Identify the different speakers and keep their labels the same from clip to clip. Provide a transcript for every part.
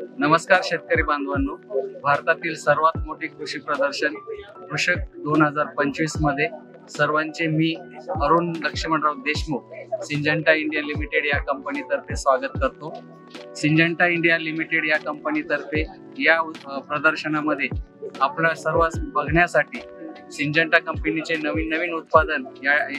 Speaker 1: नमस्कार शेतकरी बांधवांनो, भारतातील सर्वात मोठे कृषी प्रदर्शन कृषक 2025 मध्ये सर्वांचे मी Arun Laxmanrao Deshmukh Syngenta India limited या कंपनीतर्फे स्वागत करतो। सिंजेंटा इंडिया लिमिटेड या कंपनीतर्फे या प्रदर्शनामध्ये आपला सर्वांस बघण्यासाठी सिंजेंटा कंपनीचे नवीन उत्पादन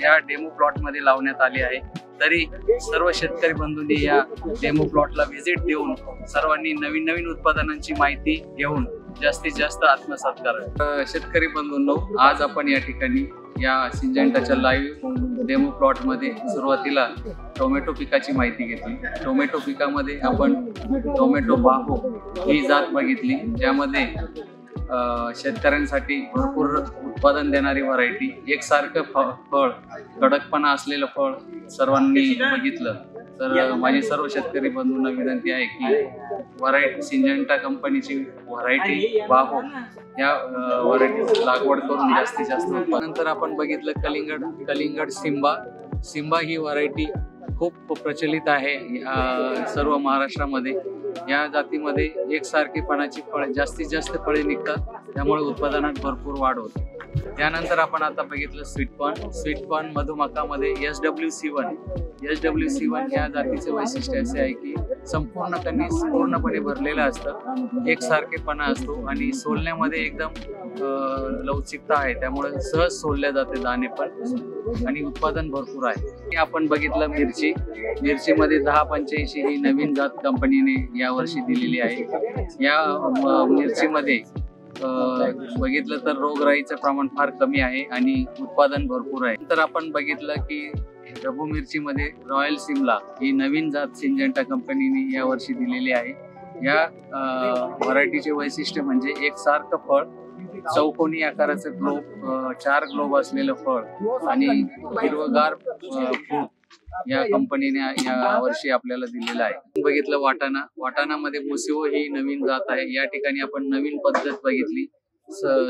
Speaker 1: या डेमो प्लॉट मध्ये लावण्यात आले आहे। तरी सर्व शेतकरी बंधूंनी या डेमो प्लॉटला व्हिजिट देऊन सर्वांनी नवीन उत्पादनांची माहिती घेऊन जास्तीत जास्त आत्मसात करावे। शेतकरी बंधूंनो, आज आपण या ठिकाणी या सिंजेंटाच्या लाईव्ह डेमो प्लॉट मध्ये सुरुवातीला टोमॅटो पिकाची माहिती घेतली। टोमॅटो पिकामध्ये आपण टोमॅटो बाहो ही जात बघितली, ज्यामध्ये शेतकऱ्यांसाठी भरपूर उत्पादन देणारी व्हरायटी, एकसारखं फळ, कडकपणा असलेलं फळ सर्वांनी बघितलं। तर माझी सर्व शेतकरी बंधूंना विनंती आहे की सिंजेंटा कंपनीची व्हरायटी बाहो या व्हरायटी लागवड करून जास्तीत जास्त उत्पादन। नंतर आपण बघितलं कलिंगड सिंबा ही व्हरायटी खूप प्रचलित आहे सर्व महाराष्ट्रामध्ये। या जातीमध्ये एकसारखेपणाची फळे, जास्तीत जास्त फळे निघतात, त्यामुळे उत्पादनात भरपूर वाढ होते। त्यानंतर आपण आता बघितलं स्वीटकॉर्न मधुमकामध्ये SWC1 या जातीचे वैशिष्ट्य असे आहे की संपूर्ण कणीस पूर्णपणे भरलेलं असतं, एकसारखेपणा असतो आणि सोलण्यामध्ये एकदम लवचिकता आहे, त्यामुळे सहज सोलल्या जाते दाणे पण, आणि उत्पादन भरपूर आहे। आपण बघितलं मिरचीमध्ये 1085 ही नवीन जात कंपनीने यावर्षी दिलेली आहे। या मिरचीमध्ये बघितलं तर रोगराईचं प्रमाण फार कमी आहे आणि उत्पादन भरपूर आहे। तर आपण बघितलं की ढबू मिरचीमध्ये रॉयल सिमला ही नवीन जात सिंजेंटा कंपनीने यावर्षी दिलेली आहे। या व्हरायटीचे वैशिष्ट्य म्हणजे एकसारखं फळ, चौकोनी आकाराचं ग्लोब, 4 ग्लोब असलेलं फळ आणि हिरवगार फ्रूट या कंपनीने या वर्षी आपल्याला दिलेला आहे। बघितलं वाटाणामध्ये मुसिओ ही नवीन जात आहे। या ठिकाणी आपण नवीन पद्धत बघितली,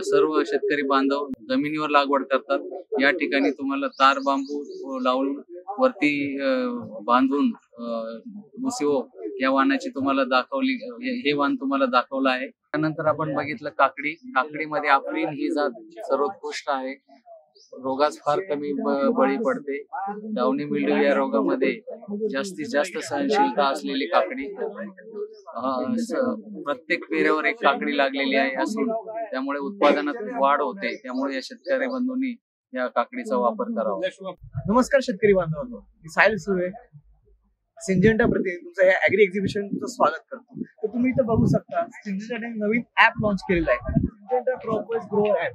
Speaker 1: सर्व शेतकरी बांधव जमिनीवर लागवड करतात। या ठिकाणी तुम्हाला तार बांबू लावून वरती बांधून मुसिओ या वाणाची तुम्हाला दाखवली, हे वाण तुम्हाला दाखवलं आहे। त्यानंतर आपण बघितलं काकडीमध्ये आफ्रिन ही जात सर्वोत्कृष्ट आहे, रोगास फार कमी बळी पडते। डाउनी मिल्ड्यू या रोगामध्ये जास्तीत जास्त सहनशीलता असलेली काकडी, प्रत्येक पेऱ्यावर एक काकडी लागलेली आहे असून त्यामुळे उत्पादनात वाढ होते, त्यामुळे या शेतकरी बंधूंनी या काकडीचा वापर करावा।
Speaker 2: नमस्कार शेतकरी बांधवांनो, मी साहिल सुर्वे सिंजेंटा प्रति तुमचं या ऍग्री एक्झिबिशन तुमचं स्वागत करतो। तर तुम्ही इथं बघू शकता सिंजेंटाने नवीन ऍप लॉन्च केलेलं आहे, सिंजेंटा क्रॉपवाईज ग्रो ऍप।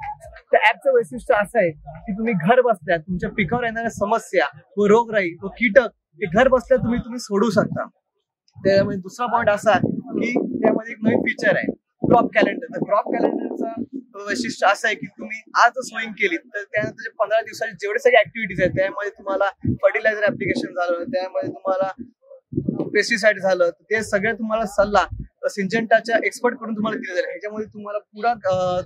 Speaker 2: त्या ऍपचं वैशिष्ट्य असं आहे की तुम्ही घर बसल्या तुमच्या पिकावर येणाऱ्या समस्या व रोगराई व कीटक हे घर बसल्या तुम्ही सोडवू शकता। त्यामध्ये दुसरा पॉईंट असा की त्यामध्ये एक नवीन फीचर आहे क्रॉप कॅलेंडर। तर क्रॉप कॅलेंडरचा वैशिष्ट्य असं आहे की तुम्ही आज सोईंग केली तर त्यानंतर 15 दिवसाचे जेवढे सगळे ऍक्टिव्हिटीज आहेत त्यामध्ये तुम्हाला फर्टिलायझर ऍप्लिकेशन झालं, त्यामध्ये तुम्हाला पेस्टिसाइड झालं, ते सगळे तुम्हाला सल्ला सिंजेंटाच्या एक्सपर्ट कडून तुम्हाला दिले जाईल। ह्याच्यामध्ये तुम्हाला पुरा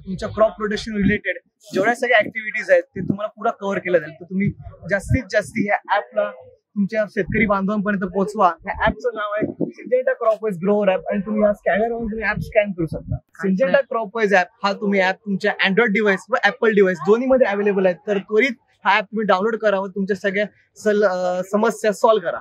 Speaker 2: तुमच्या क्रॉप प्रोडक्शन रिलेटेड जेवढ्या सगळ्या ऍक्टिव्हिटीज आहेत ते तुम्हाला पुरा कव्हर केलं जाईल। तर तुम्ही जास्तीत जास्त या ऍपला तुमच्या शेतकरी बांधवांपर्यंत पोहोचवा। या ऍपचं नाव आहे सिंजेंटा क्रॉपवाईज ग्रोअर ऍप आणि तुम्ही या स्कॅनरवरून तुम्ही ऍप स्कॅन करू शकता। सिंजेंटा क्रॉपवाईज ऍप हा तुम्ही ऍप तुमच्या अँड्रॉइड डिव्हाइस व ऍपल डिव्हाइस दोन्हीमध्ये अवेलेबल आहे। तर त्वरित हा ऍप तुम्ही डाउनलोड करा व तुमच्या सगळ्या समस्या सॉल्व्ह करा।